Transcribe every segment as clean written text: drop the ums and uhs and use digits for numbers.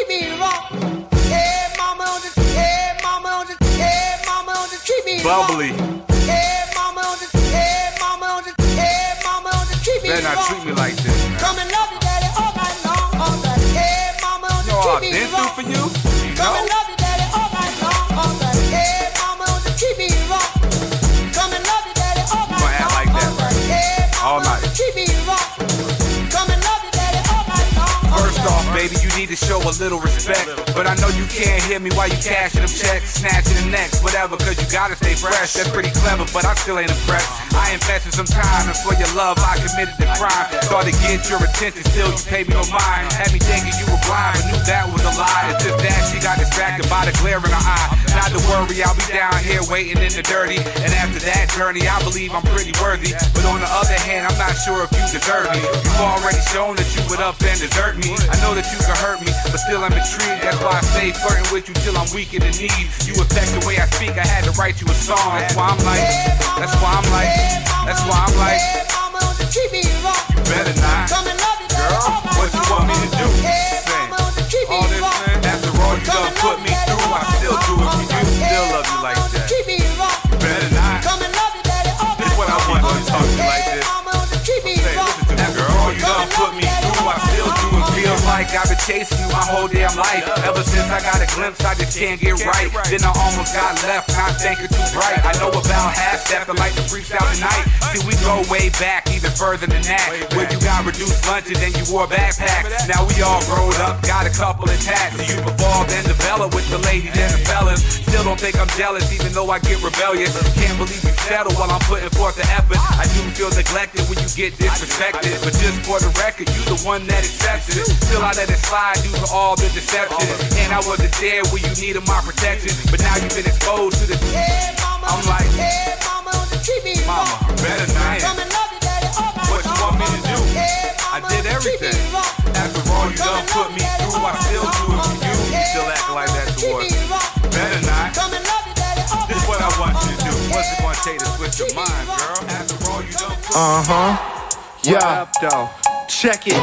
treat me wrong. Hey, mama, don't just, hey, mama, don't just, hey, mama, don't just treat me wrong. Bubbly. Hey, mama, don't just, hey, mama, don't just, hey, mama, don't just treat me wrong. Better not treat me like this, man. Come and love you, daddy, all night long, all night. Hey, mama, don't just treat me wrong. For you? Come and love you, daddy, all night long, all night. Hey, mama, don't just treat me wrong. Come and love you, daddy, all night long, like that, all night. Hey, all mama, night. don't just treat me wrong. Come and love you, daddy, all night long, all night. First off, baby, you need to show a little respect. But I know you can't hear me while you cashing them checks, snatching the necks, whatever, cause you gotta stay fresh. That's pretty clever, but I still ain't impressed. I invested some time, and for your love, I committed the crime. Thought to get your attention, still you paid me no mind. Had me thinking you were blind, but knew that was a lie. It's just that she got distracted by the glare in her eye. Not to worry, I'll be down here waiting in the dirty. And after that journey, I believe I'm pretty worthy. But on the other hand, I'm not sure if you deserve me. You've already shown that you would up and desert me. I know that you can hurt me, but still I'm intrigued. That's why I stay flirting with you till I'm weak in the knees. You affect the way I speak, I had to write you a song. That's why I'm like, that's why I'm like, that's why I'm like, you better not. Girl, what you want me to do? Sing. All this, man, after all you done put me through, I still do it for you. Still love you like that. You better not. This is what I want when you talk to me like this. Say, listen to me, girl. All you done put me through, I still do it. Feels like I've been chasing you my whole damn life. Ever since I got a glimpse, I just can't get right. Then I almost got left, not thinking too bright. I know about half-step, I like to freestyle tonight. See, we go way back, even further than that. Where you got reduced lunches and you wore backpacks. Now we all grown up, got a couple of tats. You've evolved and developed with the ladies and the fellas. Still don't think I'm jealous, even though I get rebellious. Can't believe you settle while I'm putting forth the effort. I do feel neglected when you get disrespected. But just for the record, you the one that accepts it. Still I let it slide due to all the deception. And I wasn't there when you needed my protection. But now you've been exposed to this. I'm like, mama, better not. What you want me to do? I did everything. After all you done put me through, I still do it for you. You still acting like that towards me. Better not. This is what I want you to do. What's it gonna take to switch your mind, girl? After all you done put me through. Yeah. Up, though? Check it.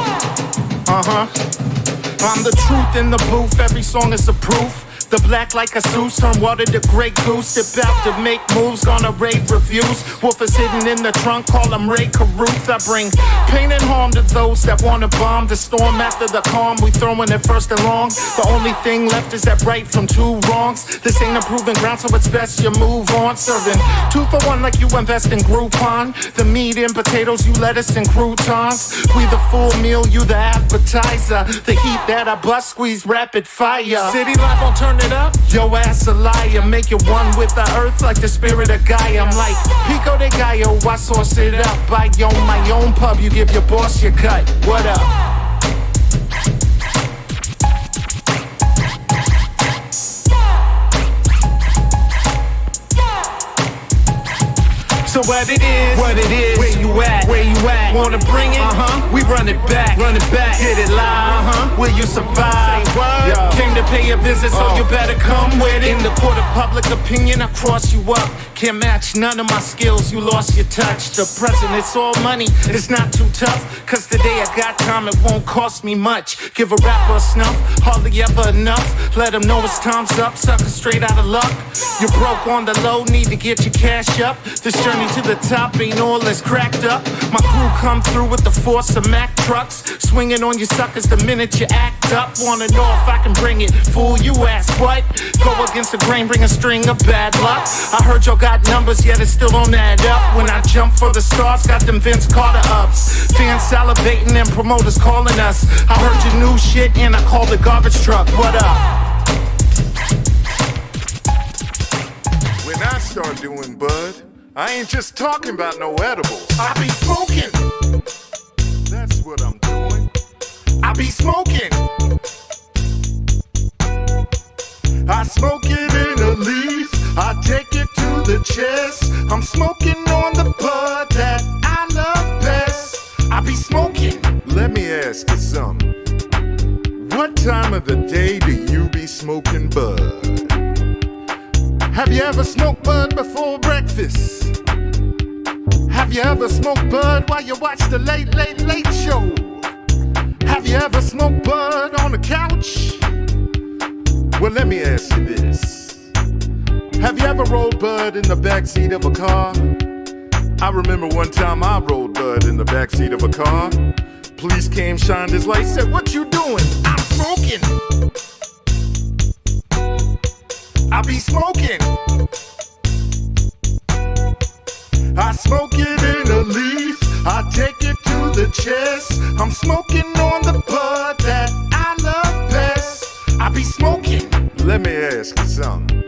I'm the truth in the booth. Every song is a proof. The black like a Zeus, turn water to Grey Goose. About to make moves, gonna rave reviews. Wolf is hidden in the trunk, call him Ray Caruth. I bring pain and harm to those that wanna bomb the storm after the calm. We throwing it first and long. The only thing left is that right from two wrongs. This ain't a proving ground, so it's best you move on. Serving 2 for 1 like you invest in Groupon. The meat and potatoes, you lettuce and croutons. We the full meal, you the appetizer. The heat that I bust, squeeze rapid fire. City life gon' turn it up, yo ass a liar. Make it one with the earth like the spirit of Gaia. I'm like Pico de Gallo, I sauce it up. I own my own pub, you give your boss your cut. What up? So what it is, where you at, wanna bring it, we run it back, hit it live, will you survive, came to pay a visit, so you better come with it, in the court of public opinion, I cross you up, can't match none of my skills, you lost your touch, the present, it's all money, it's not too tough, cause today I got time, it won't cost me much, give a rapper a snuff, hardly ever enough, let him know it's time's up, sucker straight out of luck, you're broke on the low, need to get your cash up, this journey to the top ain't all as cracked up. My crew come through with the force of Mack trucks, swinging on you suckers the minute you act up. Wanna know if I can bring it? Fool, you ask what? Go against the grain, bring a string of bad luck. I heard y'all got numbers, yet it still don't add up. When I jump for the stars, got them Vince Carter ups. Fans salivating and promoters calling us. I heard your new shit and I called the garbage truck. What up? When I start doing bud, I ain't just talking about no edibles. I be smoking. That's what I'm doing. I be smoking. I smoke it in a leaf. I take it to the chest. I'm smoking on the bud that I love best. I be smoking. Let me ask you something. What time of the day do you be smoking bud? Have you ever smoked bud before breakfast? Have you ever smoked bud while you watch the late show? Have you ever smoked bud on the couch? Well, let me ask you this. Have you ever rolled bud in the backseat of a car? I remember one time I rolled bud in the backseat of a car. Police came, shined his light, said, "What you doing?" "I'm smoking. I be smoking. I smoke it in a leaf. I take it to the chest. I'm smoking on the bud that I love best. I be smoking." Let me ask you something.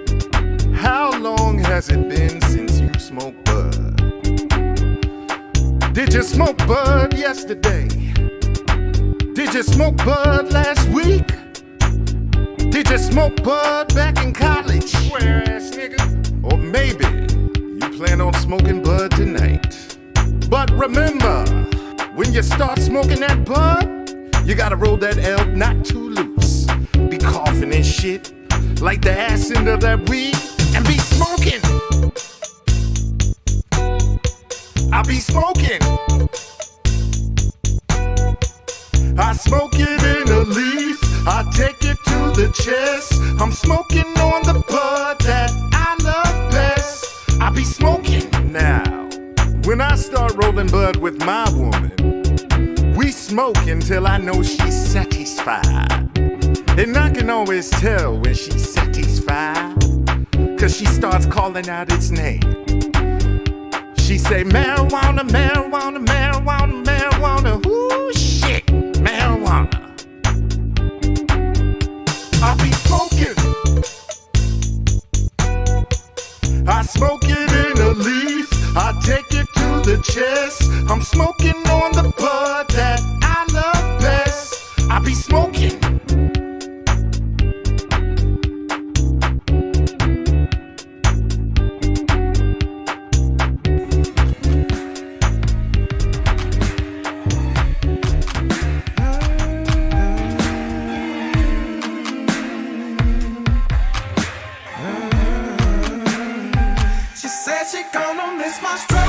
How long has it been since you smoked bud? Did you smoke bud yesterday? Did you smoke bud last week? Did you smoke bud back in college? Square ass nigga. Or maybe you plan on smoking bud tonight. But remember, when you start smoking that bud, you gotta roll that L not too loose. Be coughing and shit like the ass end of that weed and be smoking. I be smoking. I smoke it in a leaf. I take it to the chest. I'm smoking on the bud that I love best. I be smoking. Now, when I start rolling bud with my woman, we smoke until I know she's satisfied. And I can always tell when she's satisfied, 'cause she starts calling out its name. She say, "Marijuana, marijuana, marijuana, marijuana." Ooh, shit, marijuana. I be smoking. I smoke it in a leaf. I take it to the chest. I'm smoking on the bud that I love best. I be smoking. She gonna miss my stroke.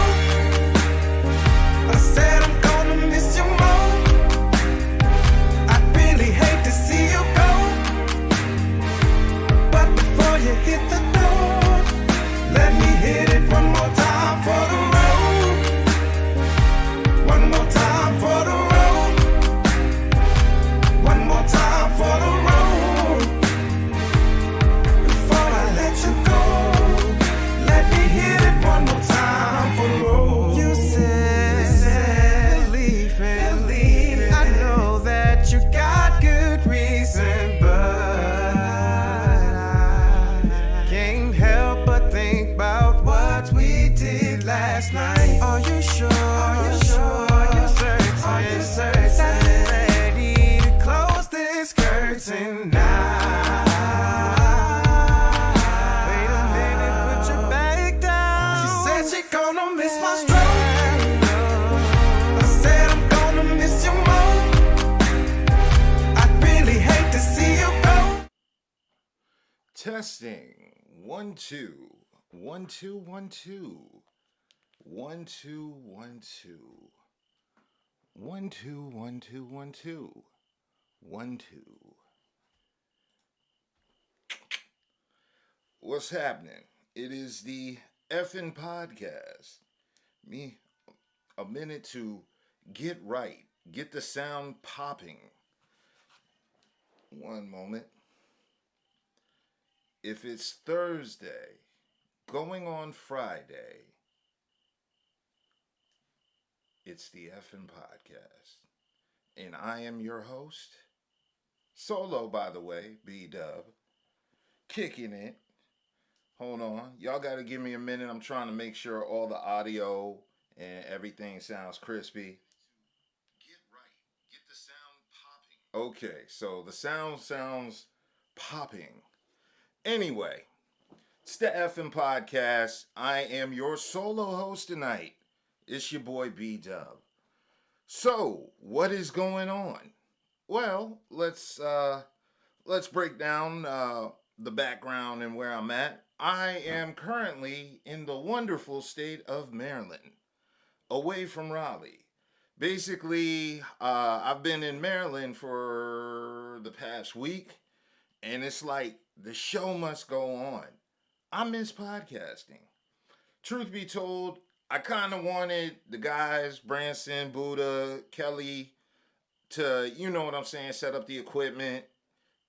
I said I'm gonna miss you more. I really hate to see you go, but before you hit the door, let me hit it one more time for the road. One more time for the road. One more time for the road. Before I let you go, let me hit it one more time for the road. You said believe it. I know that you got good reason, but I can't help but think about what we did last night. Are you sure? Are you sure? Are you certain? Are you certain? Ready to close this curtain now? Testing. 1 2 1 2 1 2 1 2 1 2 1 2 1 2 1 2 1 2. What's happening? It is the effing podcast. Me, a minute to get right, get the sound popping. One moment. If it's Thursday, going on Friday, it's the effing podcast. And I am your host, solo by the way, B.D.U.B, kicking it. Hold on, y'all gotta give me a minute. I'm trying to make sure all the audio and everything sounds crispy. Get right, get the sound popping. Okay, so the sound sounds popping. Anyway, it's the effing podcast. I am your solo host tonight. It's your boy B.D.U.B. So, what is going on? Well, let's break down the background and where I'm at. I am currently in the wonderful state of Maryland, away from Raleigh. Basically, I've been in Maryland for the past week, and it's like the show must go on. I miss podcasting. Truth be told, I kind of wanted the guys, Branson, Budha, Kelli, to, you know what I'm saying, set up the equipment,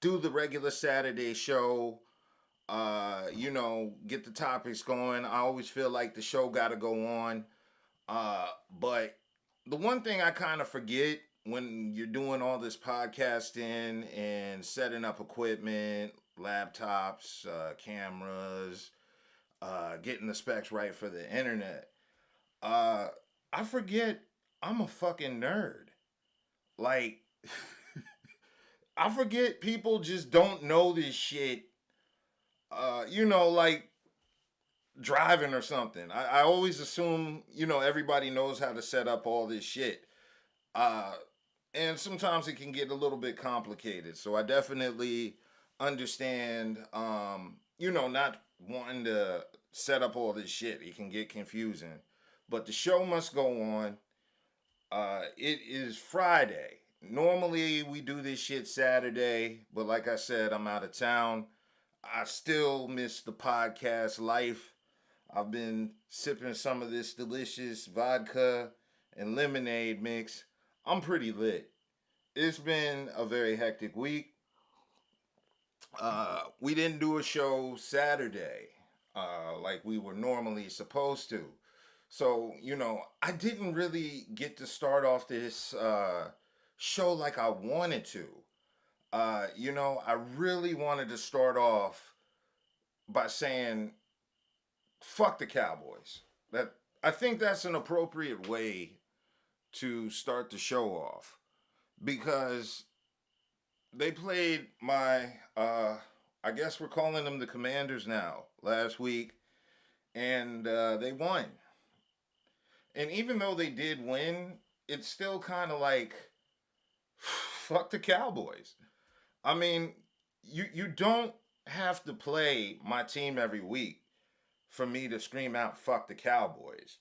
do the regular Saturday show, get the topics going. I always feel like the show got to go on. But the one thing I kind of forget when you're doing all this podcasting and setting up equipment, laptops, cameras, getting the specs right for the internet, I forget I'm a fucking nerd. Like, I forget people just don't know this shit. Like driving or something. I always assume, everybody knows how to set up all this shit. And sometimes it can get a little bit complicated. So I definitely understand, not wanting to set up all this shit. It can get confusing. But the show must go on. It is Friday. Normally we do this shit Saturday, but like I said, I'm out of town. I still miss the podcast life. I've been sipping some of this delicious vodka and lemonade mix. I'm pretty lit. It's been a very hectic week. We didn't do a show Saturday like we were normally supposed to. So, I didn't really get to start off this show like I wanted to. I really wanted to start off by saying, fuck the Cowboys. I think that's an appropriate way to start the show off. Because they played my, I guess we're calling them the Commanders now, last week. And they won. And even though they did win, it's still kind of like, fuck the Cowboys. I mean, you don't have to play my team every week for me to scream out, fuck the Cowboys.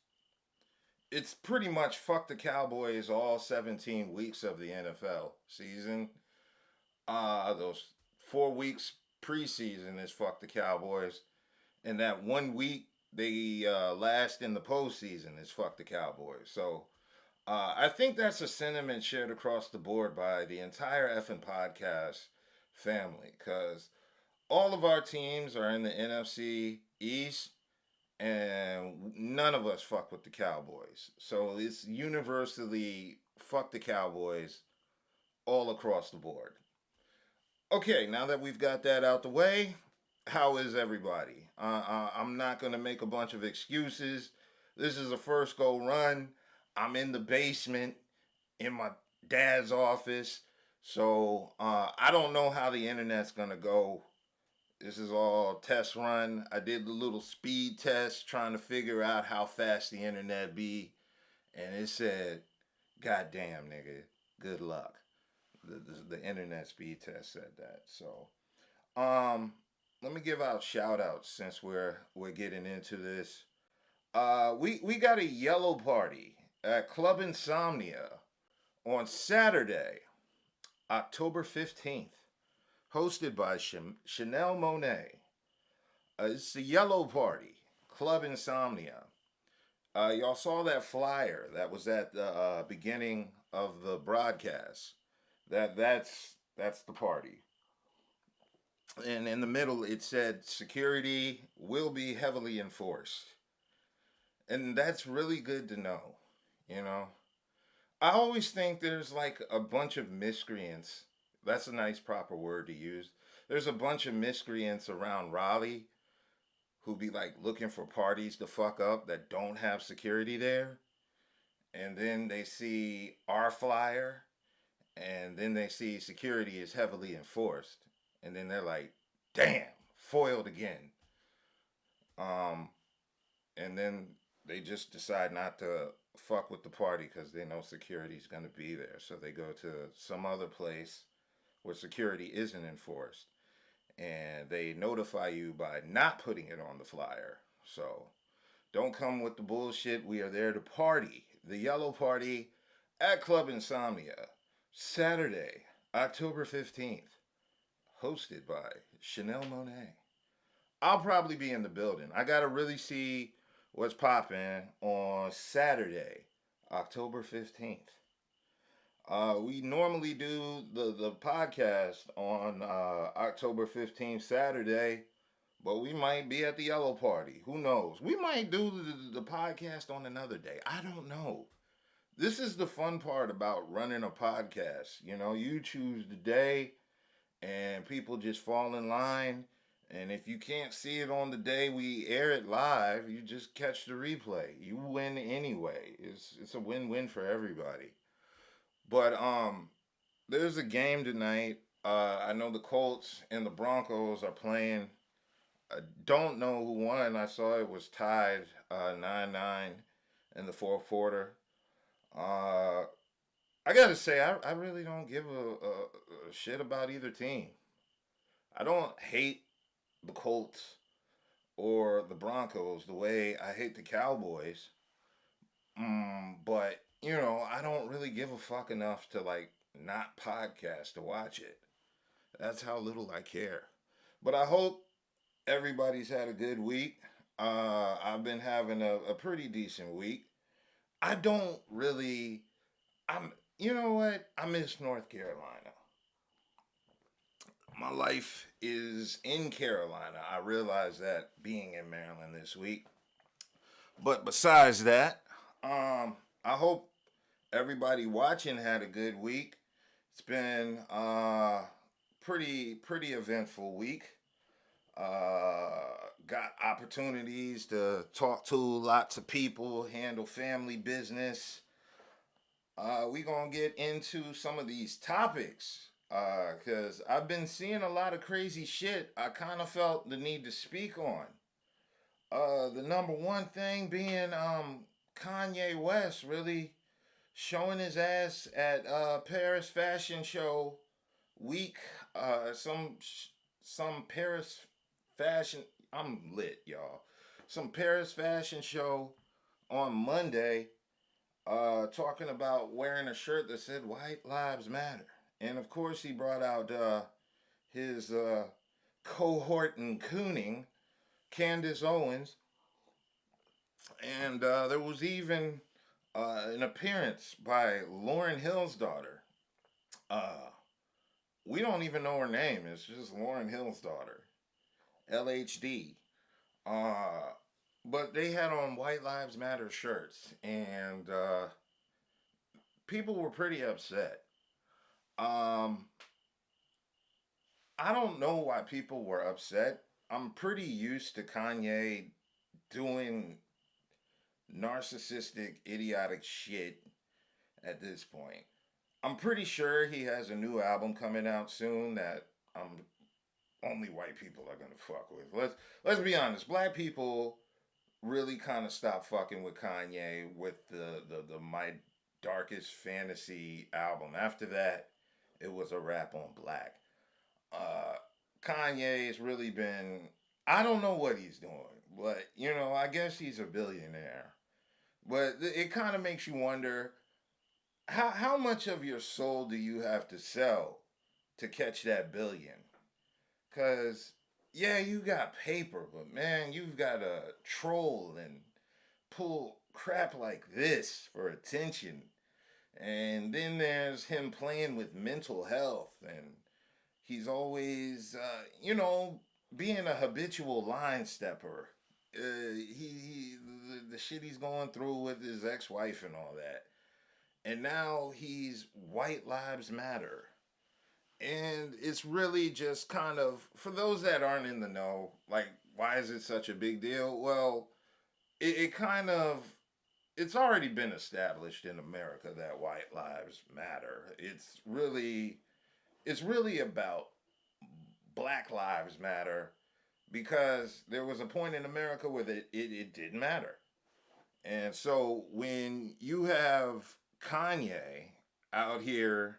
It's pretty much fuck the Cowboys all 17 weeks of the NFL season. Those 4 weeks preseason is fuck the Cowboys. And that 1 week they last in the postseason is fuck the Cowboys. So I think that's a sentiment shared across the board by the entire effing podcast family. Because all of our teams are in the NFC East. And none of us fuck with the Cowboys. So it's universally fuck the Cowboys all across the board. Okay, now that we've got that out the way, how is everybody? I'm not going to make a bunch of excuses. This is a first go run. I'm in the basement in my dad's office. So I don't know how the internet's going to go. This is all test run. I did the little speed test trying to figure out how fast the internet be. And it said, God damn, nigga, good luck. The internet speed test said that. So, let me give out shout outs since we're getting into this. We got a yellow party at Club Insomnia on Saturday, October 15th. Hosted by Chanel Monáe. It's the Yellow Party, Club Insomnia. Y'all saw that flyer that was at the beginning of the broadcast. That's the party. And in the middle it said security will be heavily enforced. And that's really good to know, I always think there's like a bunch of miscreants. That's a nice proper word to use. There's a bunch of miscreants around Raleigh who be like looking for parties to fuck up that don't have security there. And then they see our flyer and then they see security is heavily enforced. And then they're like, damn, foiled again. And then they just decide not to fuck with the party because they know security's going to be there. So they go to some other place where security isn't enforced, and they notify you by not putting it on the flyer. So don't come with the bullshit. We are there to party. The Yellow Party at Club Insomnia, Saturday, October 15th, hosted by Chanel Monet. I'll probably be in the building. I gotta really see what's popping on Saturday, October 15th. We normally do the podcast on October 15th, Saturday, but we might be at the Yellow Party. Who knows? We might do the podcast on another day. I don't know. This is the fun part about running a podcast. You know, you choose the day and people just fall in line. And if you can't see it on the day we air it live, you just catch the replay. You win anyway. It's a win-win for everybody. But there's a game tonight. I know the Colts and the Broncos are playing. I don't know who won. I saw it was tied 9-9 in the fourth quarter. I gotta say, I really don't give a shit about either team. I don't hate the Colts or the Broncos the way I hate the Cowboys. But, you know, I don't really give a fuck enough to, like, not podcast to watch it. That's how little I care. But I hope everybody's had a good week. I've been having a pretty decent week. I don't really, you know what? I miss North Carolina. My life is in Carolina. I realized that being in Maryland this week. But besides that, I hope everybody watching had a good week. It's been a pretty eventful week. Got opportunities to talk to lots of people, handle family business. We gonna get into some of these topics because I've been seeing a lot of crazy shit I kind of felt the need to speak on. The number one thing being Kanye West really showing his ass at Paris Fashion Show week. Some Paris fashion. I'm lit, y'all. Some Paris Fashion Show on Monday, talking about wearing a shirt that said "White Lives Matter," and of course he brought out his cohort in cooning, Candace Owens, and there was even an appearance by Lauryn Hill's daughter. We don't even know her name. It's just Lauryn Hill's daughter, LHD. But they had on White Lives Matter shirts, and people were pretty upset. I don't know why people were upset. I'm pretty used to Kanye doing narcissistic, idiotic shit at this point. I'm pretty sure he has a new album coming out soon that only white people are gonna fuck with. Let's be honest. Black people really kind of stopped fucking with Kanye with the My Darkest Fantasy album. After that, it was a rap on black. Kanye's really been, I don't know what he's doing, but you know, I guess he's a billionaire. But it kind of makes you wonder, how much of your soul do you have to sell to catch that billion? Because, yeah, you got paper, but man, you've got to troll and pull crap like this for attention. And then there's him playing with mental health, and he's always, being a habitual line stepper. The shit he's going through with his ex-wife and all that. And now he's White Lives Matter. And it's really just kind of, for those that aren't in the know, like, why is it such a big deal? Well, it's already been established in America that white lives matter. It's really about Black Lives Matter, because there was a point in America where it didn't matter. And so when you have Kanye out here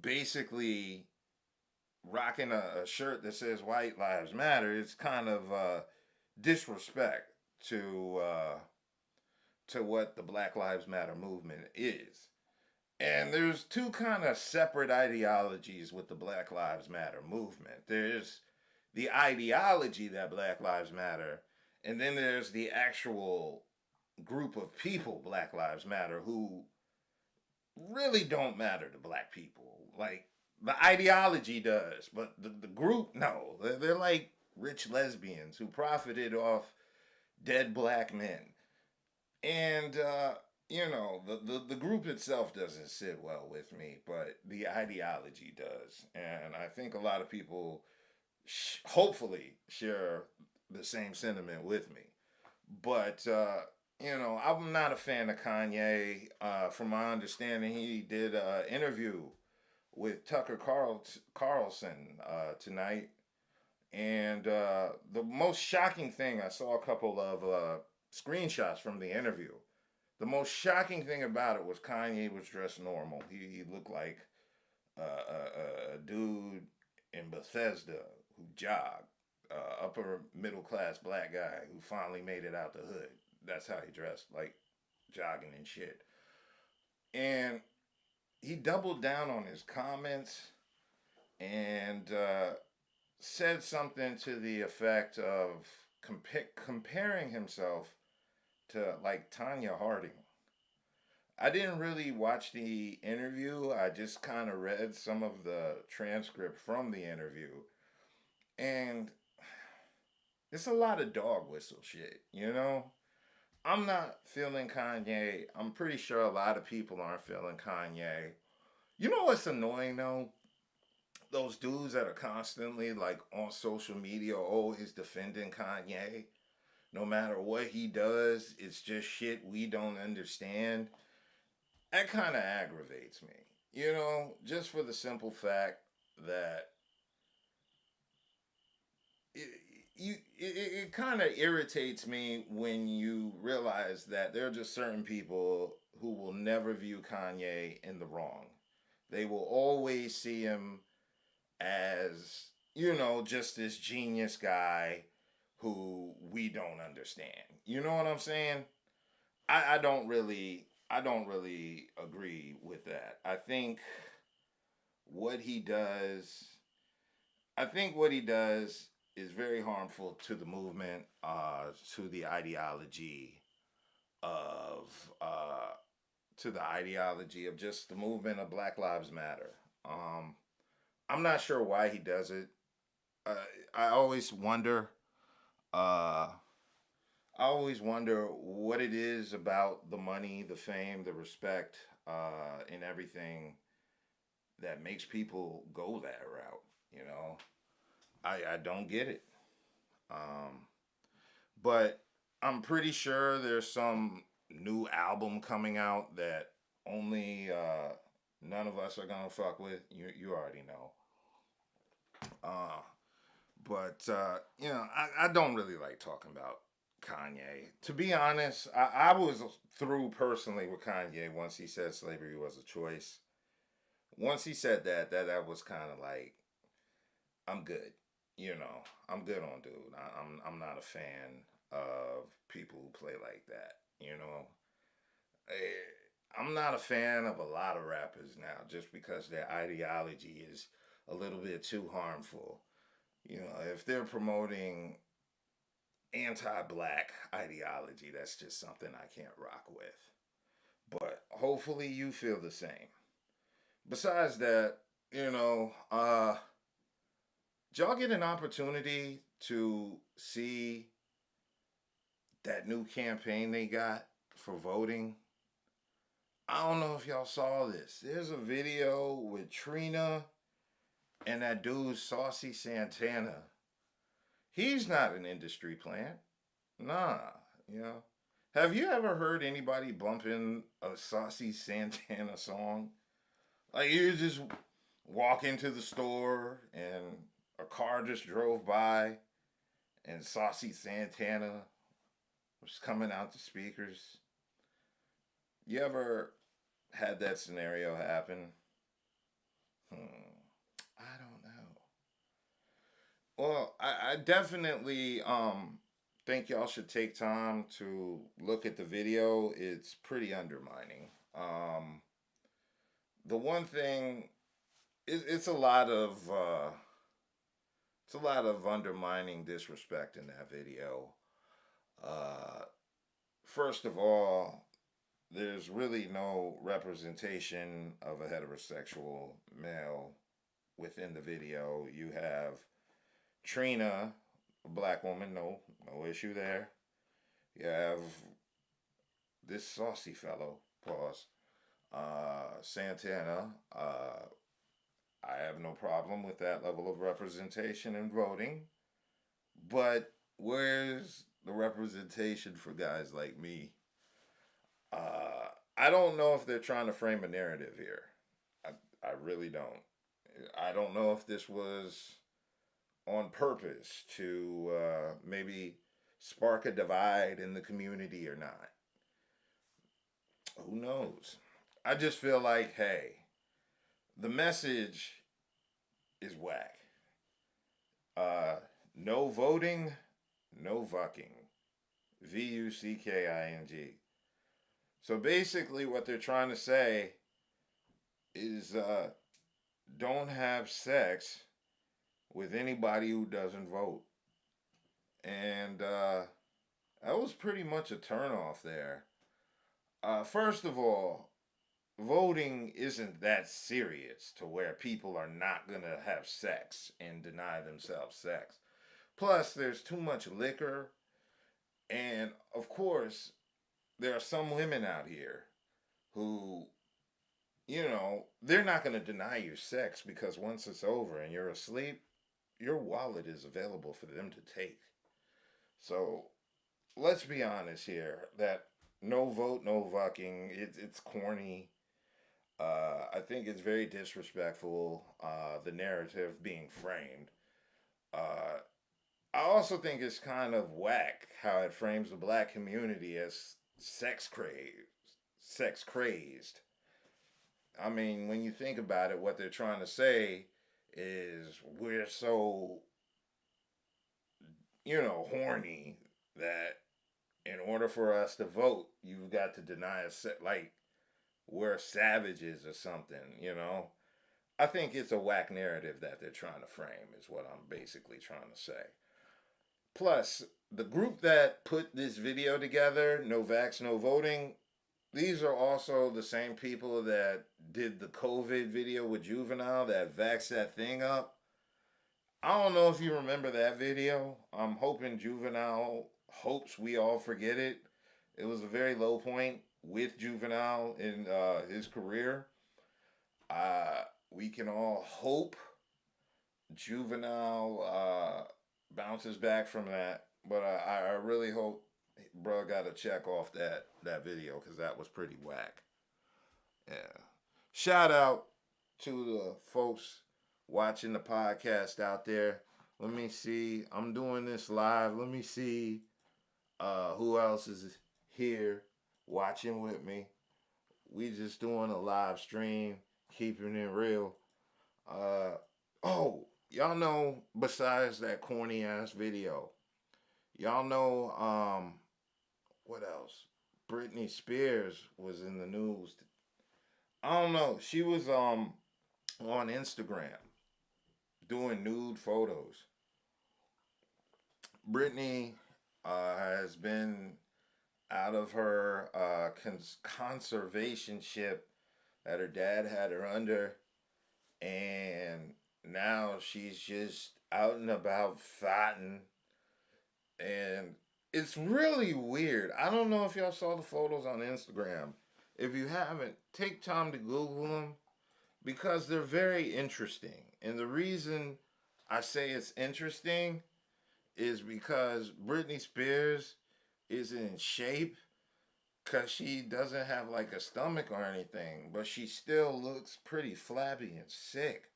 basically rocking a shirt that says White Lives Matter, it's kind of disrespect to what the Black Lives Matter movement is. And there's two kind of separate ideologies with the Black Lives Matter movement. There's the ideology that Black Lives Matter, and then there's the actual group of people, Black Lives Matter, who really don't matter to black people. Like, the ideology does, but the group, no. They're like rich lesbians who profited off dead black men. And, the group itself doesn't sit well with me, but the ideology does. And I think a lot of people hopefully share the same sentiment with me. But, I'm not a fan of Kanye. From my understanding, he did an interview with Tucker Carlson tonight. And the most shocking thing, I saw a couple of screenshots from the interview. The most shocking thing about it was Kanye was dressed normal. He looked like a dude in Bethesda who jogged. Upper middle class black guy who finally made it out the hood. That's how he dressed, like jogging and shit. And he doubled down on his comments and said something to the effect of comparing himself to like Tanya Harding. I didn't really watch the interview. I just kind of read some of the transcript from the interview. And it's a lot of dog whistle shit, I'm not feeling Kanye. I'm pretty sure a lot of people aren't feeling Kanye. You know what's annoying though? Those dudes that are constantly like on social media always defending Kanye. No matter what he does, it's just shit we don't understand. That kind of aggravates me. Just for the simple fact that it kind of irritates me when you realize that there are just certain people who will never view Kanye in the wrong. They will always see him as, just this genius guy who we don't understand. You know what I'm saying? I don't really agree with that. I think what he does is very harmful to the movement, to the ideology of just the movement of Black Lives Matter. I'm not sure why he does it. I always wonder what it is about the money, the fame, the respect, and everything that makes people go that route, I don't get it. But I'm pretty sure there's some new album coming out that only none of us are gonna fuck with. You already know. But I don't really like talking about Kanye. To be honest, I was through personally with Kanye once he said slavery was a choice. Once he said that was kind of like, I'm good. I'm good on dude. I'm not a fan of people who play like that. I'm not a fan of a lot of rappers now just because their ideology is a little bit too harmful. If they're promoting anti-black ideology, that's just something I can't rock with. But hopefully you feel the same. Besides that, did y'all get an opportunity to see that new campaign they got for voting? I don't know if y'all saw this. There's a video with Trina and that dude Saucy Santana. He's not an industry plant. Nah, Have you ever heard anybody bumping a Saucy Santana song? Like, you just walk into the store and a car just drove by and Saucy Santana was coming out the speakers. You ever had that scenario happen? I don't know. Well, I definitely think y'all should take time to look at the video. It's pretty undermining. the one thing, it's a lot of undermining disrespect in that video. First of all, there's really no representation of a heterosexual male within the video. You have Trina, a black woman, no issue there. You have this saucy fellow, pause, Santana. I have no problem with that level of representation in voting. But where's the representation for guys like me? I don't know if they're trying to frame a narrative here. I really don't. I don't know if this was on purpose to maybe spark a divide in the community or not. Who knows? I just feel like, hey, the message is whack. No voting, no fucking. VUCKING. So basically what they're trying to say is don't have sex with anybody who doesn't vote. And that was pretty much a turnoff there. First of all, voting isn't that serious to where people are not going to have sex and deny themselves sex. Plus, there's too much liquor. And, of course, there are some women out here who, they're not going to deny you sex because once it's over and you're asleep, your wallet is available for them to take. So, let's be honest here that no vote, no fucking, it's corny. I think it's very disrespectful, the narrative being framed. I also think it's kind of whack how it frames the black community as sex crazed. I mean, when you think about it, what they're trying to say is we're so, horny that in order for us to vote, you've got to deny us, like we're savages or something, I think it's a whack narrative that they're trying to frame is what I'm basically trying to say. Plus, the group that put this video together, No Vax, No Voting, these are also the same people that did the COVID video with Juvenile that vaxxed that thing up. I don't know if you remember that video. I'm hoping Juvenile hopes we all forget it. It was a very low point with Juvenile in his career. We can all hope Juvenile bounces back from that. But I really hope bro got a check off that video because that was pretty whack. Yeah. Shout out to the folks watching the podcast out there. Let me see. I'm doing this live. Let me see who else is here watching with me. We just doing a live stream, keeping it real. Y'all know, besides that corny ass video, y'all know what else? Britney Spears was in the news. I don't know. She was on Instagram doing nude photos. Britney has been out of her conservationship that her dad had her under, and now she's just out and about fighting, and it's really weird. I don't know if y'all saw the photos on Instagram. If you haven't, take time to Google them because they're very interesting. And the reason I say it's interesting is because Britney Spears is in shape because she doesn't have like a stomach or anything, but she still looks pretty flabby and sick.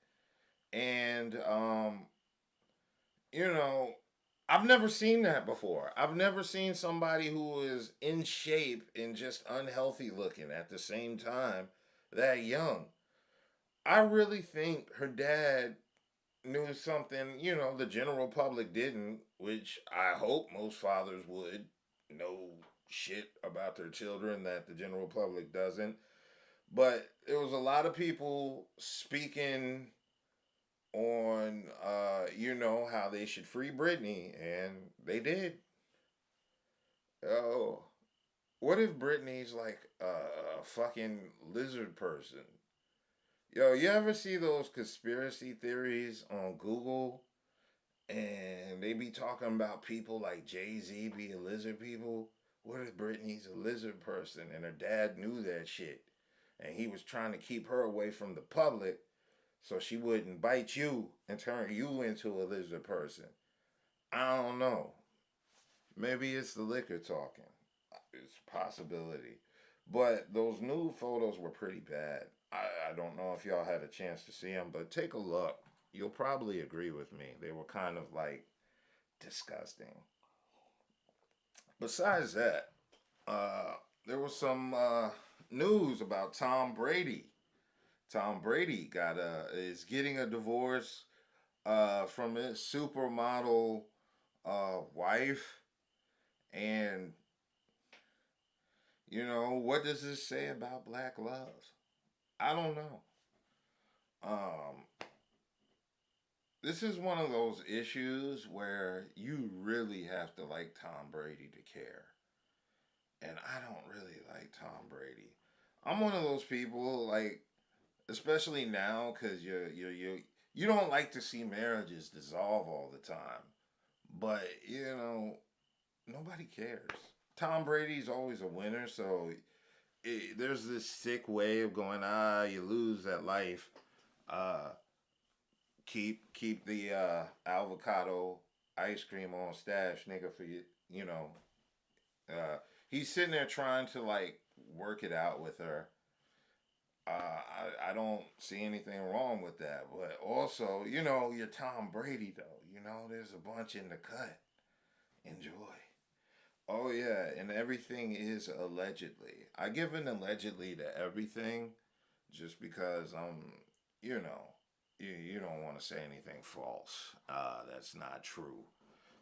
And, I've never seen that before. I've never seen somebody who is in shape and just unhealthy looking at the same time that young. I really think her dad knew something, the general public didn't, which I hope most fathers would know shit about their children that the general public doesn't. But there was a lot of people speaking on, how they should free Britney, and they did. Oh, what if Britney's like a fucking lizard person? Yo, you ever see those conspiracy theories on Google? And they be talking about people like Jay-Z being lizard people. What if Britney's a lizard person and her dad knew that shit? And he was trying to keep her away from the public so she wouldn't bite you and turn you into a lizard person. I don't know. Maybe it's the liquor talking. It's a possibility. But those nude photos were pretty bad. I don't know if y'all had a chance to see them, but take a look. You'll probably agree with me. They were kind of like disgusting. Besides that, there was some news about Tom Brady. Tom Brady is getting a divorce from his supermodel wife. And, what does this say about black love? I don't know. This is one of those issues where you really have to like Tom Brady to care. And I don't really like Tom Brady. I'm one of those people, like, especially now, because you don't like to see marriages dissolve all the time. But, nobody cares. Tom Brady's always a winner, so there's this sick way of going, you lose at life. Keep the avocado ice cream on stash, nigga, for you. He's sitting there trying to like work it out with her. I don't see anything wrong with that, but also, you're Tom Brady though. There's a bunch in the cut. Enjoy. Oh yeah, and everything is allegedly. I give an allegedly to everything, just because you don't want to say anything false. That's not true.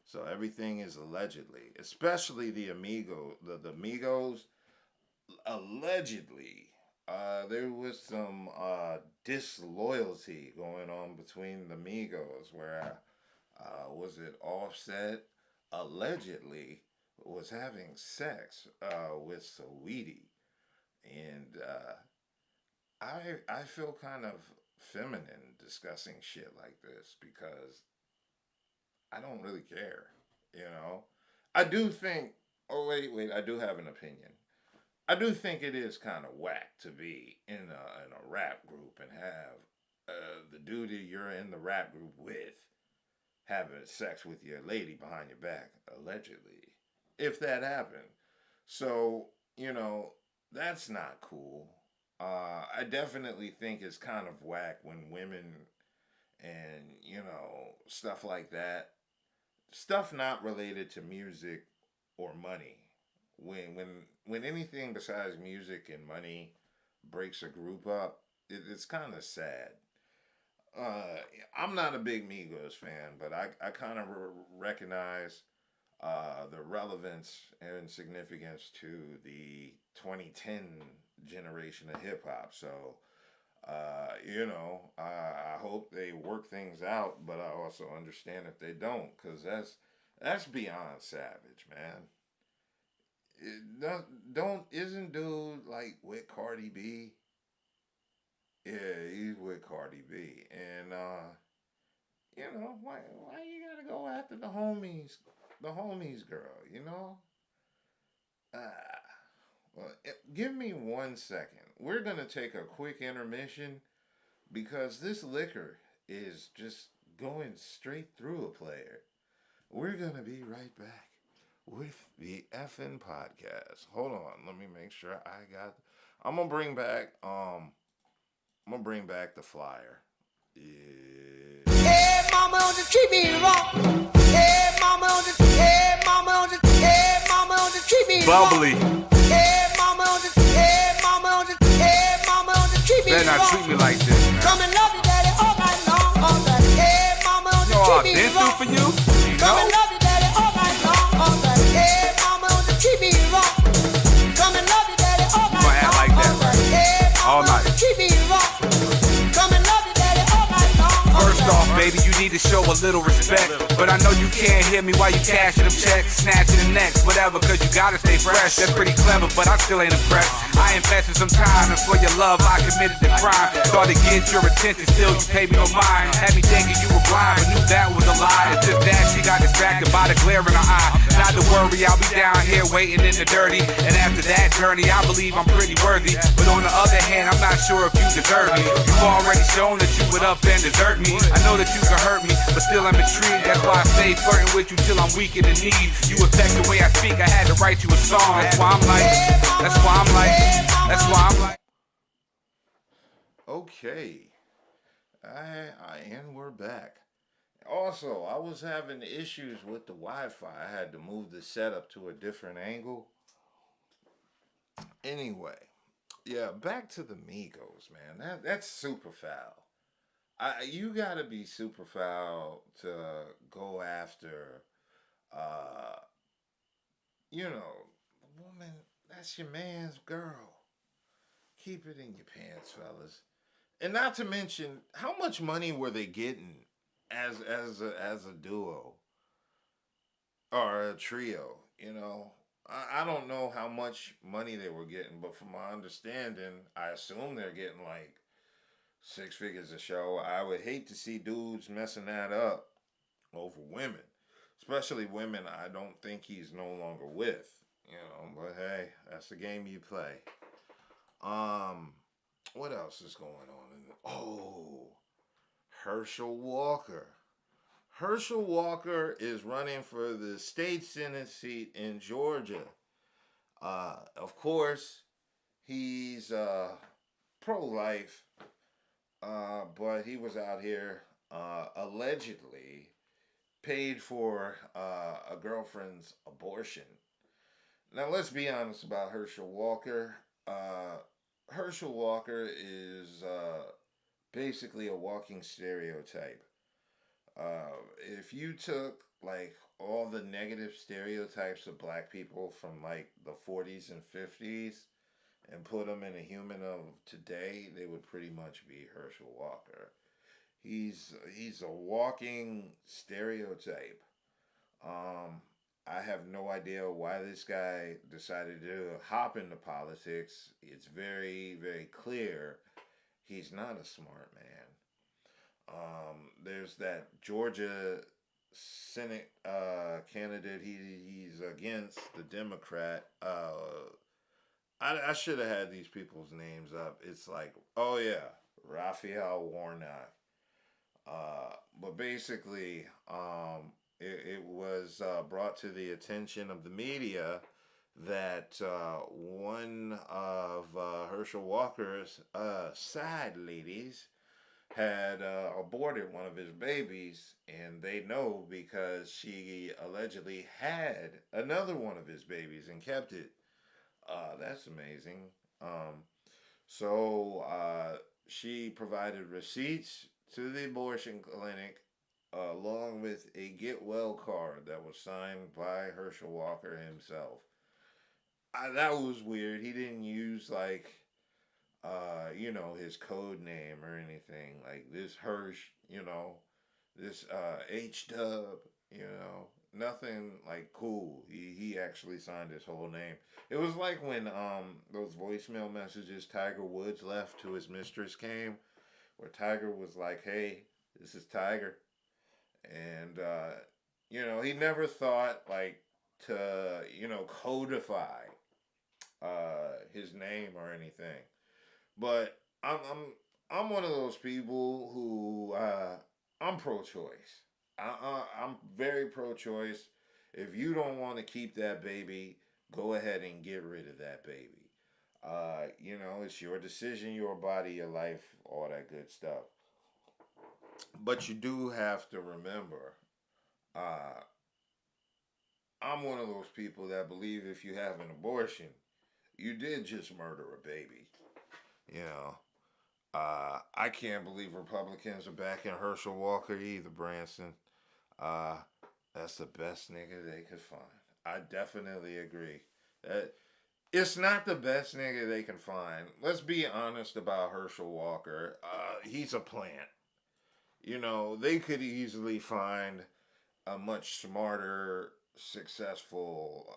So everything is allegedly, especially the Migos. Allegedly, there was some disloyalty going on between the Migos, where was it Offset allegedly was having sex with Saweetie, and I feel kind of feminine discussing shit like this because I don't really care, I do think, wait, I do have an opinion. I do think it is kind of whack to be in a rap group and have the dude that you're in the rap group with having sex with your lady behind your back, allegedly, if that happened. So, that's not cool. I definitely think it's kind of whack when women and, stuff like that, stuff not related to music or money, when anything besides music and money breaks a group up, it's kind of sad. I'm not a big Migos fan, but I kind of recognize the relevance and significance to the 2010 generation of hip hop. So, I hope they work things out, but I also understand if they don't, because that's beyond savage, man. Isn't dude like with Cardi B? Yeah, he's with Cardi B, and why you gotta go after the homies girl, Well, give me 1 second. We're gonna take a quick intermission because this liquor is just going straight through a player. We're gonna be right back with the effing podcast. Hold on, let me make sure I'm gonna bring back the flyer. Yeah. Hey, mama, don't you treat me wrong. Hey, mama, don't you treat me wrong. Bubbly. Hey, mama, don't you treat me wrong. Better not treat me like this, man. Come and love you, daddy, all night long, all night. Hey, mama, don't you treat me I've been wrong. through for you. Come and love you, daddy, all night long, all night. Hey, mama, don't you treat me wrong. Come and love you, daddy, all night long, act like that, all night. Hey, all to show a little respect. But I know you can't hear me while you cashing them checks, snatching the necks, whatever, cause you gotta stay fresh. That's pretty clever, but I still ain't impressed. I invested some time, and for your love, I committed the crime. Thought to get your attention, still you paid me no mind. Had me thinking you were blind, but knew that was a lie. It's just that she got distracted by the glare in her eye. Not to worry, I'll be down here waiting in the dirty. And after that journey, I believe I'm pretty worthy. But on the other hand, I'm not sure if you deserve me. You've already shown that you would up and desert me. I know that you can hurt me, but still I'm intrigued. That's why I stay flirting with you till I'm weak in the knees. You affect the way I speak, I had to write you a song. That's why I'm like, that's why I'm like, that's why I'm like. Okay. And we're back. Also, I was having issues with the Wi-Fi. I had to move the setup to a different angle. Anyway, yeah, back to the Migos, man. That's super foul. You gotta be super foul to go after, woman. That's your man's girl. Keep it in your pants, fellas. And not to mention, how much money were they getting as a duo or a trio? I don't know how much money they were getting, but from my understanding, I assume they're getting like 6 figures a show. I would hate to see dudes messing that up over women, especially women I don't think he's no longer with. But hey, that's the game you play. What else is going on? Hersche Walker. Hersche Walker is running for the state Senate seat in Georgia. Of course, he's pro-life, but he was out here allegedly paid for a girlfriend's abortion. Now, let's be honest about Hersche Walker. Hersche Walker is basically a walking stereotype. If you took like all the negative stereotypes of black people from like the 40s and 50s and put them in a human of today, they would pretty much be Hersche Walker. He's a walking stereotype. I have no idea why this guy decided to hop into politics. It's very, very clear he's not a smart man. There's that Georgia Senate candidate. He's against the Democrat. I should have had these people's names up. It's like, oh yeah, Raphael Warnock. But basically, it was brought to the attention of the media that one of Hersche Walker's side ladies had aborted one of his babies, and they know because she allegedly had another one of his babies and kept it. That's amazing. So she provided receipts to the abortion clinic along with a get well card that was signed by Hersche Walker himself. That was weird. He didn't use like his code name or anything like this Hersche, this H-Dub, nothing like cool. He actually signed his whole name. It was like when those voicemail messages Tiger Woods left to his mistress came, where Tiger was like, "Hey, this is Tiger," and he never thought like to codify his name or anything. But I'm one of those people who I'm pro-choice. I'm very pro-choice. If you don't want to keep that baby, go ahead and get rid of that baby. It's your decision, your body, your life, all that good stuff. But you do have to remember, I'm one of those people that believe if you have an abortion, you did just murder a baby. I can't believe Republicans are backing Hersche Walker either, Branson. That's the best nigga they could find. I definitely agree. It's not the best nigga they can find. Let's be honest about Hersche Walker. He's a plant. You know, they could easily find a much smarter, successful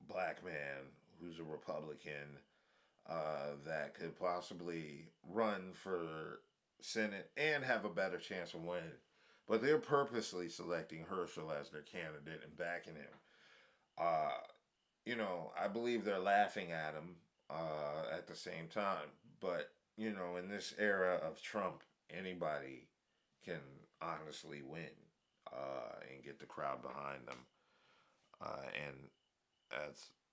black man who's a Republican that could possibly run for Senate and have a better chance of winning. But they're purposely selecting Herschel as their candidate and backing him. Uh, you know, I believe they're laughing at him at the same time. But, you know, in this era of Trump, anybody can honestly win and get the crowd behind them. And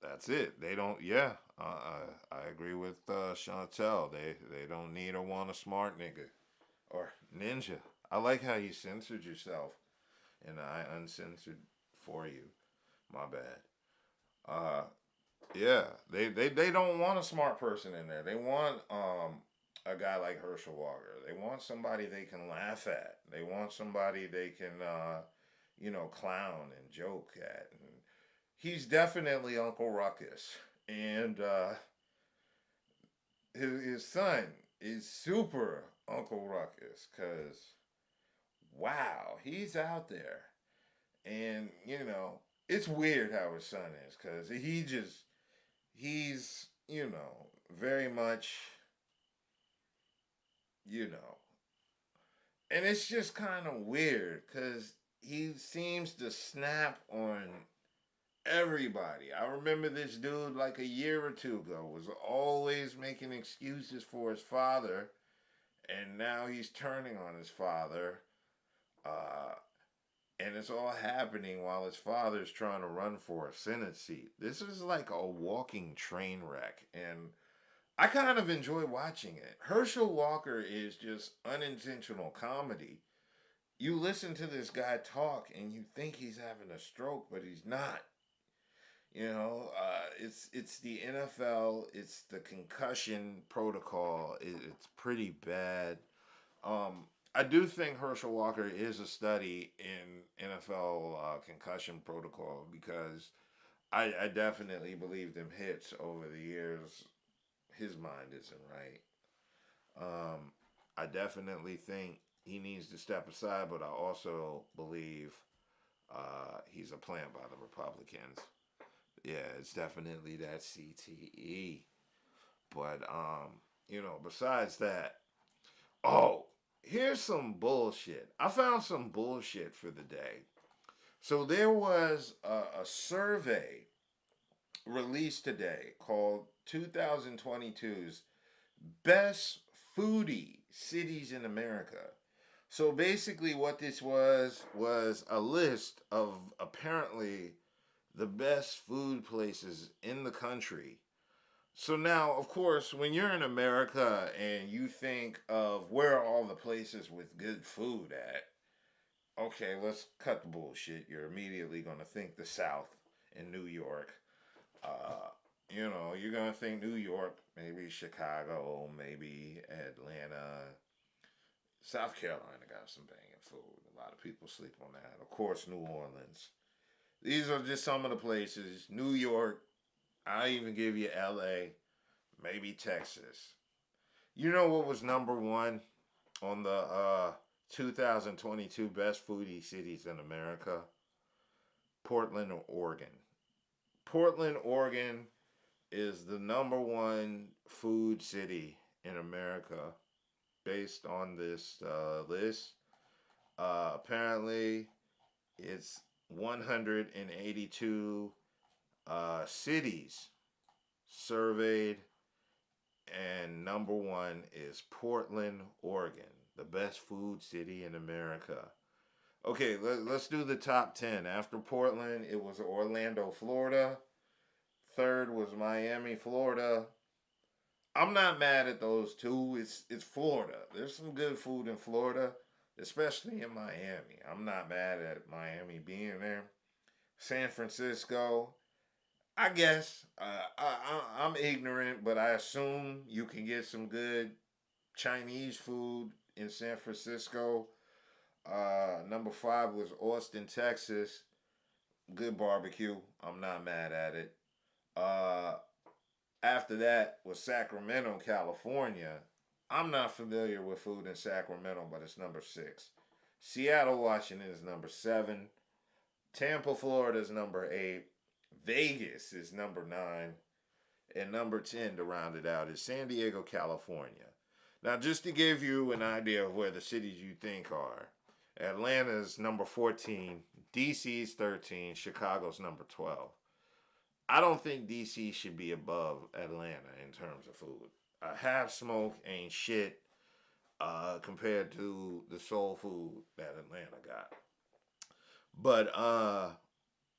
that's it. They don't. Yeah, I agree with Chantel. They don't need or want a smart nigga or ninja. I like how you censored yourself, and I uncensored for you. My bad. Uh, yeah, they don't want a smart person in there. They want a guy like Herschel Walker. They want somebody they can laugh at. They want somebody they can you know, clown and joke at. And he's definitely Uncle Ruckus, and his son is super Uncle Ruckus. Cause wow, he's out there, and you know, it's weird how his son is, cause he's you know, very much, you know, and it's just kind of weird, cause he seems to snap on everybody. I remember this dude like a year or two ago was always making excuses for his father, and now he's turning on his father. Uh, and it's all happening while his father's trying to run for a Senate seat. This is like a walking train wreck, and I kind of enjoy watching it. Herschel Walker is just unintentional comedy. You listen to this guy talk, and you think he's having a stroke, but he's not. You know, it's the NFL. It's the concussion protocol. It's pretty bad. I do think Herschel Walker is a study in NFL concussion protocol because I definitely believe them hits over the years. His mind isn't right. I definitely think he needs to step aside, but I also believe he's a plant by the Republicans. Yeah, it's definitely that CTE. But you know, besides that, oh, here's some bullshit. I found some bullshit for the day. So there was a survey released today called 2022's Best Foodie Cities in America. So basically what this was a list of apparently the best food places in the country. So now, of course, when you're in America and you think of where are all the places with good food at, okay, let's cut the bullshit. You're immediately going to think the South and New York. Uh, you know, you're going to think New York, maybe Chicago, maybe Atlanta. South Carolina got some banging food. A lot of people sleep on that. Of course, New Orleans. These are just some of the places. New York, I even give you LA, maybe Texas. You know what was number one on the 2022 best foodie cities in America? Portland, Oregon. Portland, Oregon is the number one food city in America based on this list. Apparently, it's 182 cities surveyed, and number one is Portland, Oregon, the best food city in America. Okay, let's do the top 10. After Portland, it was Orlando, Florida. Third was Miami, Florida. I'm not mad at those two. It's Florida. There's some good food in Florida, especially in Miami. I'm not mad at Miami being there. San Francisco, I guess I'm ignorant, but I assume you can get some good Chinese food in San Francisco. Number 5 was Austin, Texas. Good barbecue. I'm not mad at it. Uh, After that was Sacramento, California. I'm not familiar with food in Sacramento, but it's number 6. Seattle, Washington is number 7. Tampa, Florida is number 8. Vegas is number 9. And number 10 to round it out is San Diego, California. Now, just to give you an idea of where the cities you think are, Atlanta's number 14, DC's 13, Chicago's number 12. I don't think DC should be above Atlanta in terms of food. A half smoke ain't shit compared to the soul food that Atlanta got. But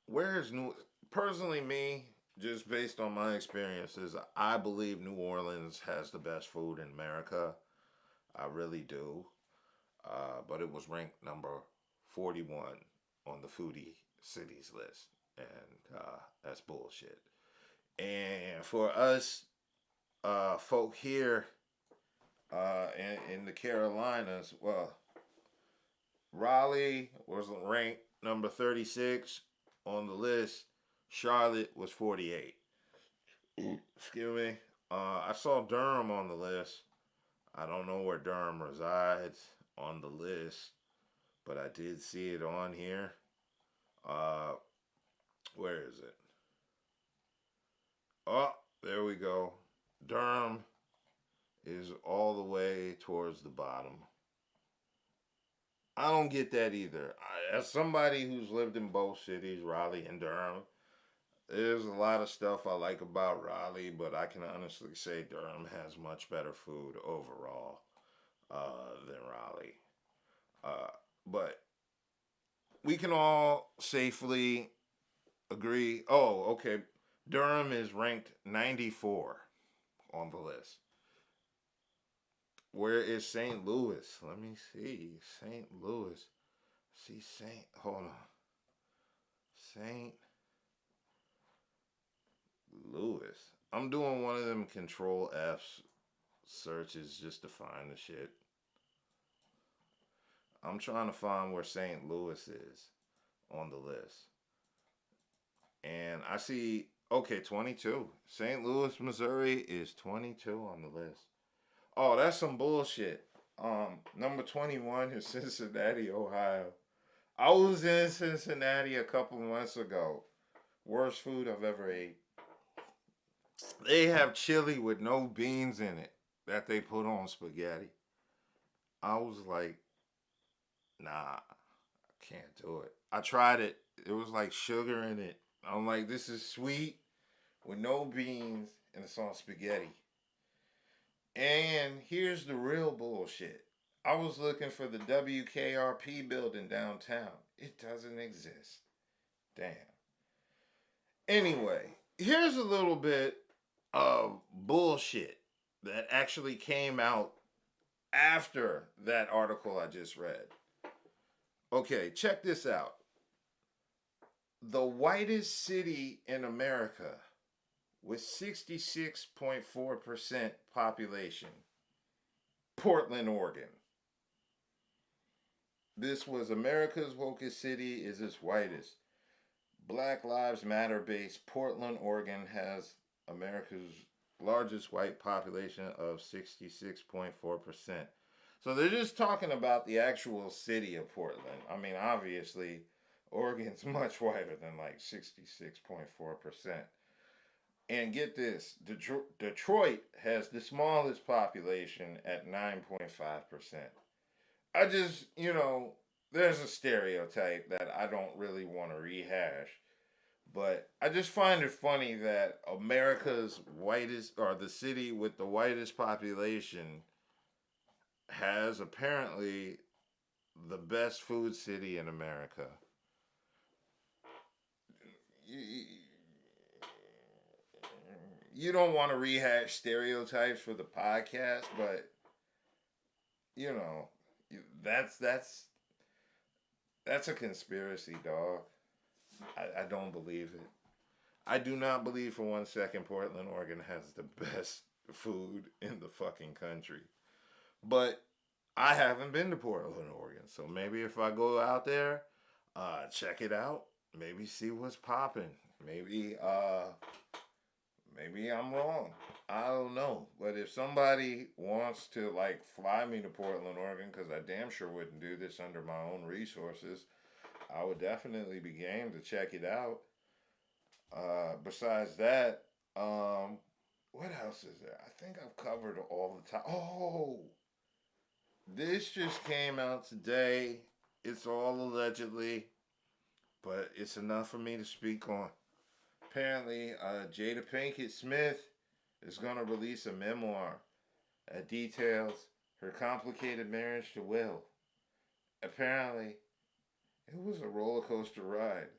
where's New? Personally, me, just based on my experiences, I believe New Orleans has the best food in America. I really do. But it was ranked number 41 on the foodie cities list, and that's bullshit. And for us folk here in the Carolinas, well, Raleigh was ranked number 36 on the list. Charlotte was 48. Excuse me. I saw Durham on the list. I don't know where Durham resides on the list, but I did see it on here. Where is it? Oh, there we go. Durham is all the way towards the bottom. I don't get that either. As somebody who's lived in both cities, Raleigh and Durham, there's a lot of stuff I like about Raleigh, but I can honestly say Durham has much better food overall than Raleigh. But we can all safely agree. Oh, okay. Durham is ranked 94 on the list. Where is St. Louis? Let me see. St. Louis. See, hold on. St. Louis. I'm doing one of them Control F searches just to find the shit. I'm trying to find where St. Louis is on the list. And I see, okay, 22. St. Louis, Missouri is 22 on the list. Oh, that's some bullshit. Number 21 is Cincinnati, Ohio. I was in Cincinnati a couple months ago. Worst food I've ever ate. They have chili with no beans in it that they put on spaghetti. I was like, nah, I can't do it. I tried it. It was like sugar in it. I'm like, this is sweet with no beans and it's on spaghetti. And here's the real bullshit. I was looking for the WKRP building downtown. It doesn't exist. Damn. Anyway, here's a little bit of bullshit that actually came out after that article I just read. Okay, check this out. The whitest city in America with 66.4% population, Portland, Oregon. This was America's wokest city is its whitest. Black Lives Matter based Portland, Oregon has America's largest white population of 66.4%. So they're just talking about the actual city of Portland. I mean, obviously, Oregon's much whiter than like 66.4%. And get this, Detroit has the smallest population at 9.5%. I just, there's a stereotype that I don't really want to rehash. But I just find it funny that America's whitest, or the city with the whitest population, has apparently the best food city in America. You don't want to rehash stereotypes for the podcast, but that's a conspiracy, dog. I don't believe it. I do not believe for 1 second Portland, Oregon has the best food in the fucking country. But I haven't been to Portland, Oregon, so maybe if I go out there, check it out, maybe see what's popping. Maybe Maybe I'm wrong. I don't know. But if somebody wants to like fly me to Portland, Oregon, because I damn sure wouldn't do this under my own resources, I would definitely be game to check it out. Besides that, what else is there? I think I've covered all the time. Oh, this just came out today. It's all allegedly, but it's enough for me to speak on. Apparently, Jada Pinkett Smith is going to release a memoir that details her complicated marriage to Will. Apparently, it was a roller coaster ride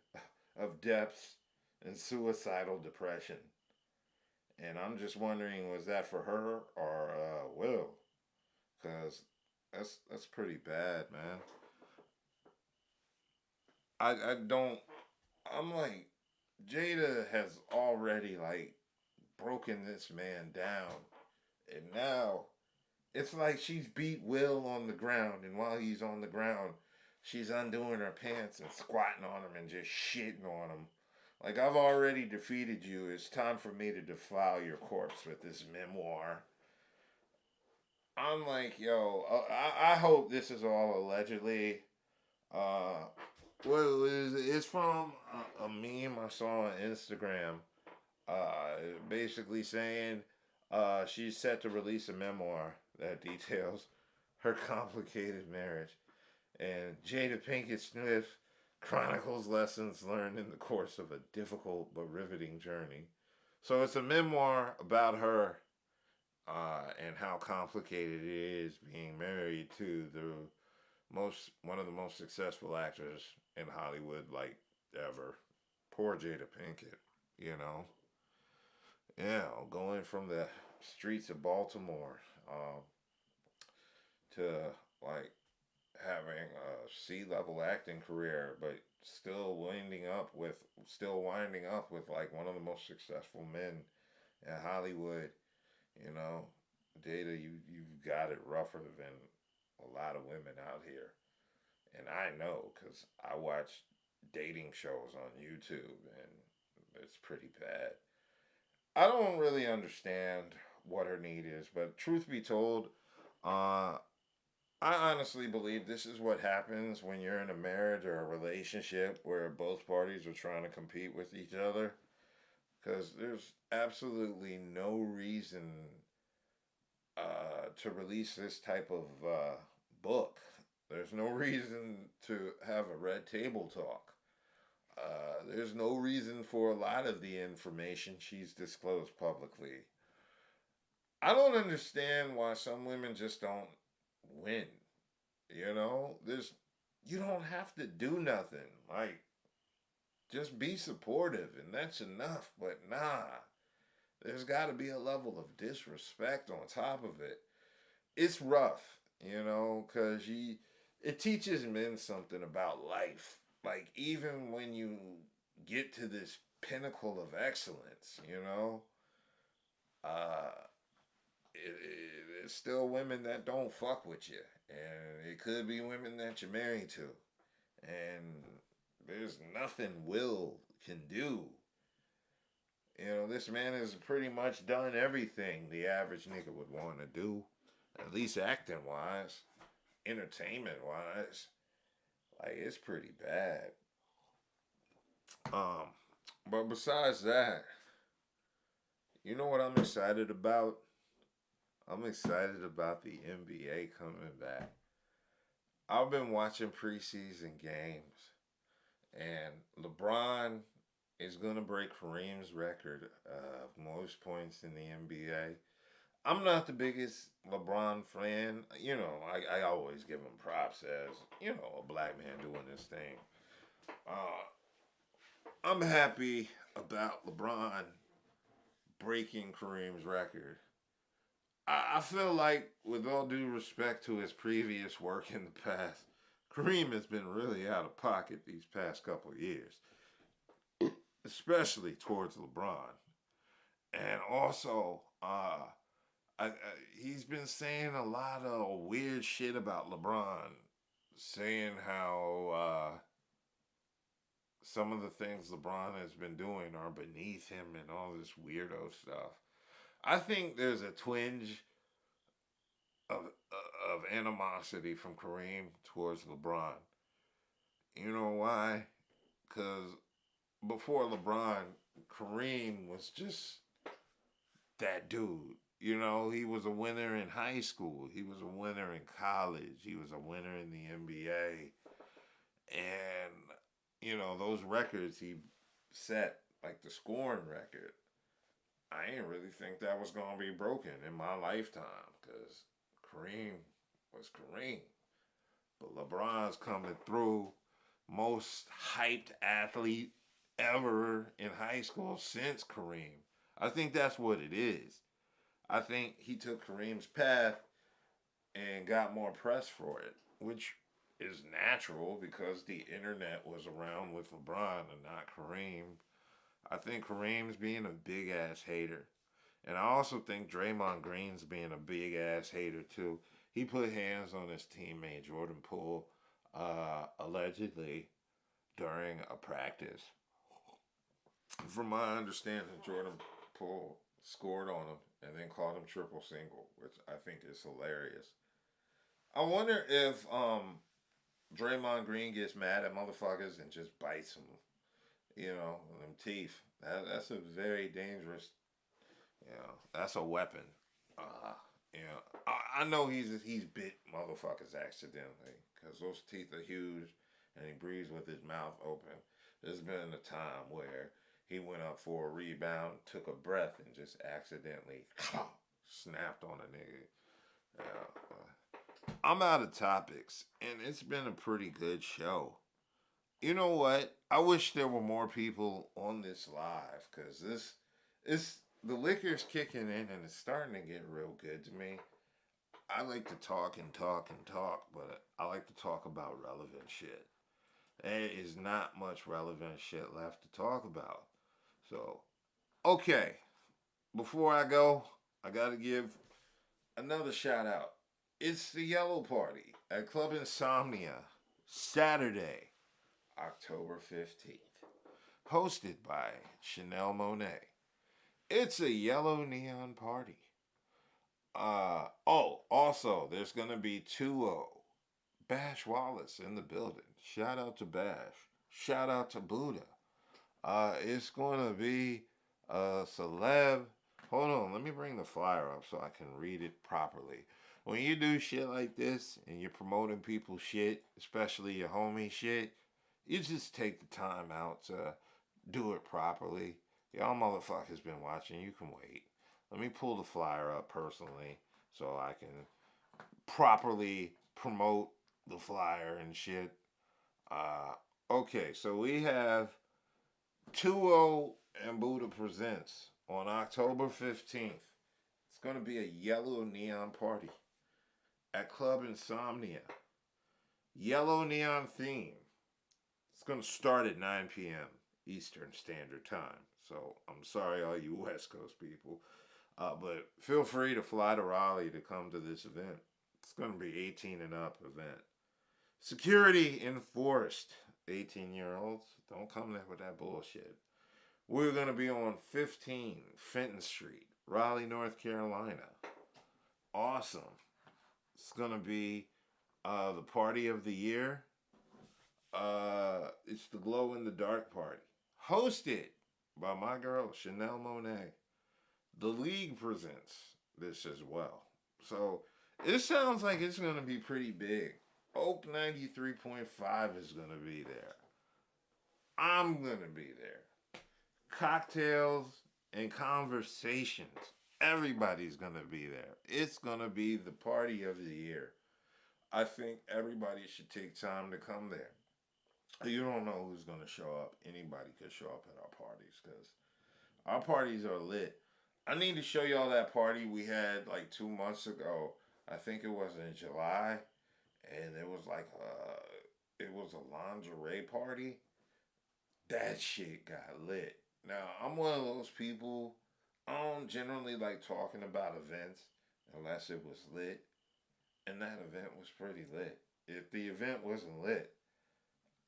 of depths and suicidal depression. And I'm just wondering, was that for her or Will? Because that's pretty bad, man. I don't. I'm like, Jada has already like broken this man down, and now it's like she's beat Will on the ground, and while he's on the ground, she's undoing her pants and squatting on him and just shitting on him. Like, I've already defeated you. It's time for me to defile your corpse with this memoir. I'm like, yo, I hope this is all allegedly. Uh, well, it's from a meme I saw on Instagram. Basically saying she's set to release a memoir that details her complicated marriage. And Jada Pinkett Smith chronicles lessons learned in the course of a difficult but riveting journey. So it's a memoir about her and how complicated it is being married to one of the most successful actors in Hollywood, like, ever. Poor Jada Pinkett, you know. Yeah, going from the streets of Baltimore to like having a C-level acting career, but still winding up with like one of the most successful men in Hollywood. You know, Jada, you've got it rougher than a lot of women out here, and I know because I watch dating shows on YouTube, and it's pretty bad. I don't really understand what her need is, but truth be told, I honestly believe this is what happens when you're in a marriage or a relationship where both parties are trying to compete with each other. Because there's absolutely no reason to release this type of book. There's no reason to have a red table talk. There's no reason for a lot of the information she's disclosed publicly. I don't understand why some women just don't win. You know, you don't have to do nothing. Like, just be supportive, and that's enough. But nah, there's got to be a level of disrespect on top of it. It's rough, you know, because it teaches men something about life. Like, even when you get to this pinnacle of excellence, you know, it's still women that don't fuck with you. And it could be women that you're married to. And there's nothing Will can do. You know, this man has pretty much done everything the average nigga would want to do. At least acting wise. Entertainment wise. Like, it's pretty bad. But besides that, you know what I'm excited about? I'm excited about the NBA coming back. I've been watching preseason games, and LeBron is going to break Kareem's record of most points in the NBA. I'm not the biggest LeBron fan. You know, I always give him props as, you know, a black man doing this thing. I'm happy about LeBron breaking Kareem's record. I feel like, with all due respect to his previous work in the past, Kareem has been really out of pocket these past couple of years, especially towards LeBron. And also, he's been saying a lot of weird shit about LeBron, saying how some of the things LeBron has been doing are beneath him and all this weirdo stuff. I think there's a twinge of animosity from Kareem towards LeBron. You know why? Because before LeBron, Kareem was just that dude. You know, he was a winner in high school. He was a winner in college. He was a winner in the NBA. And, you know, those records he set, like the scoring record, I didn't really think that was going to be broken in my lifetime because Kareem was Kareem. But LeBron's coming through, most hyped athlete ever in high school since Kareem. I think that's what it is. I think he took Kareem's path and got more press for it, which is natural because the internet was around with LeBron and not Kareem. I think Kareem's being a big ass hater. And I also think Draymond Green's being a big ass hater too. He put hands on his teammate Jordan Poole, allegedly during a practice. From my understanding, Jordan Poole scored on him and then called him triple single, which I think is hilarious. I wonder if Draymond Green gets mad at motherfuckers and just bites them, you know, them teeth. That's a very dangerous, you know, that's a weapon. You know, I know he's bit motherfuckers accidentally because those teeth are huge and he breathes with his mouth open. There's been a time where he went up for a rebound, took a breath, and just accidentally snapped on a nigga. I'm out of topics, and it's been a pretty good show. You know what? I wish there were more people on this live, because the liquor's kicking in, and it's starting to get real good to me. I like to talk and talk and talk, but I like to talk about relevant shit. There is not much relevant shit left to talk about. So, okay. Before I go, I gotta give another shout out. It's the Yellow Party at Club Insomnia, Saturday, October 15th. Hosted by Chanel Monet. It's a yellow neon party. Also, there's gonna be 2-0. Bash Wallace in the building. Shout out to Bash. Shout out to Budha. It's going to be a celeb. Hold on, let me bring the flyer up so I can read it properly. When you do shit like this and you're promoting people's shit, especially your homie shit, you just take the time out to do it properly. Y'all motherfuckers been watching, you can wait. Let me pull the flyer up personally so I can properly promote the flyer and shit. Okay, so we have 2-0 and Budha Presents on October 15th. It's going to be a yellow neon party at Club Insomnia. Yellow neon theme. It's going to start at 9 p.m. Eastern Standard Time. So I'm sorry, all you West Coast people. But feel free to fly to Raleigh to come to this event. It's going to be 18 and up event. Security enforced. 18-year-olds, don't come there with that bullshit. We're going to be on 15 Fenton Street, Raleigh, North Carolina. Awesome. It's going to be the party of the year. It's the Glow in the Dark party. Hosted by my girl, Chanel Monet. The League presents this as well. So, it sounds like it's going to be pretty big. Oak 93.5 is going to be there. I'm going to be there. Cocktails and conversations. Everybody's going to be there. It's going to be the party of the year. I think everybody should take time to come there. You don't know who's going to show up. Anybody could show up at our parties because our parties are lit. I need to show y'all that party we had like 2 months ago. I think it was in July. And it was like it was a lingerie party. That shit got lit. Now, I'm one of those people, I don't generally like talking about events unless it was lit. And that event was pretty lit. If the event wasn't lit,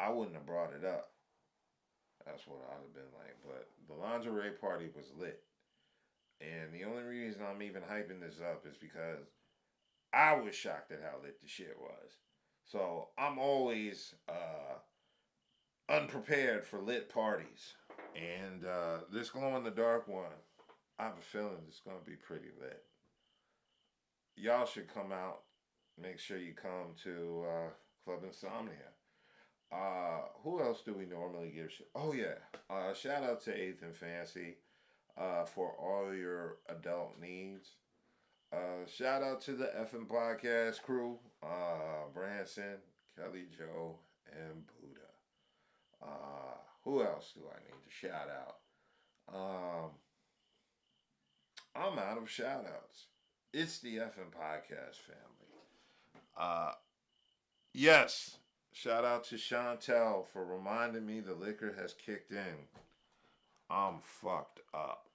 I wouldn't have brought it up. That's what I'd have been like. But the lingerie party was lit. And the only reason I'm even hyping this up is because I was shocked at how lit the shit was. So I'm always unprepared for lit parties. And this glow-in-the-dark one, I have a feeling it's going to be pretty lit. Y'all should come out. Make sure you come to Club Insomnia. Who else do we normally give shit? Oh, yeah. Shout out to 8th and Fancy for all your adult needs. Shout out to the effing podcast crew. Branson, Kelli Jo, and Budha. Who else do I need to shout out? I'm out of shout outs. It's the effing podcast family. Yes. Shout out to Chantel for reminding me the liquor has kicked in. I'm fucked up.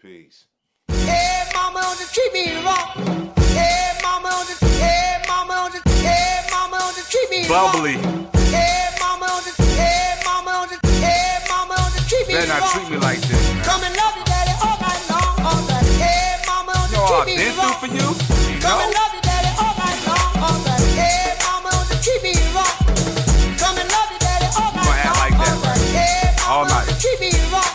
Peace. Hey, mama, don't treat me wrong. Hey, mama, hey, mama, hey, mama, treat me wrong. Bubbly. Hey, mama, hey, mama, hey, mama, treat me wrong. Better not treat me like this, man. Come and love you, daddy, all night long, all night. Hey, mama, You know what I've treat me been wrong. through for you? You Come and know? love you, daddy, all night long, all night. Hey, mama, treat me wrong. Come and love you, daddy, all night Gonna act long, like that, all night. right? Hey, All mama, night. treat me wrong.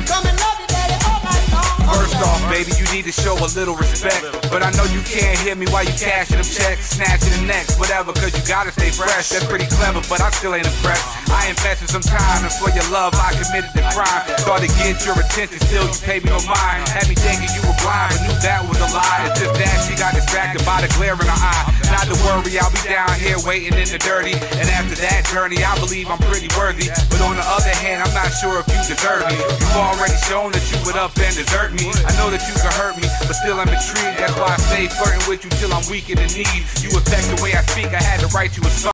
Come and love you, daddy, all night long, all First night. off, baby, you need to show a little respect. But I know you can't hear me while you cashing them checks, snatching the necks, whatever, cause you gotta stay fresh. That's pretty clever, but I still ain't impressed. I invested some time, and for your love, I committed the crime. Thought to get your attention, still you paid me no mind. Had me thinking you were blind, but knew that was a lie. It's just that she got distracted by the glare in her eye. Not to worry, I'll be down here waiting in the dirty. And after that journey, I believe I'm pretty worthy. But on the other hand, I'm not sure if you deserve me. You've already shown that you would up and desert me. I know that you can hurt me, but still I'm intrigued. That's why I stay flirting with you till I'm weak in the knees. You affect the way I speak, I had to write you a song.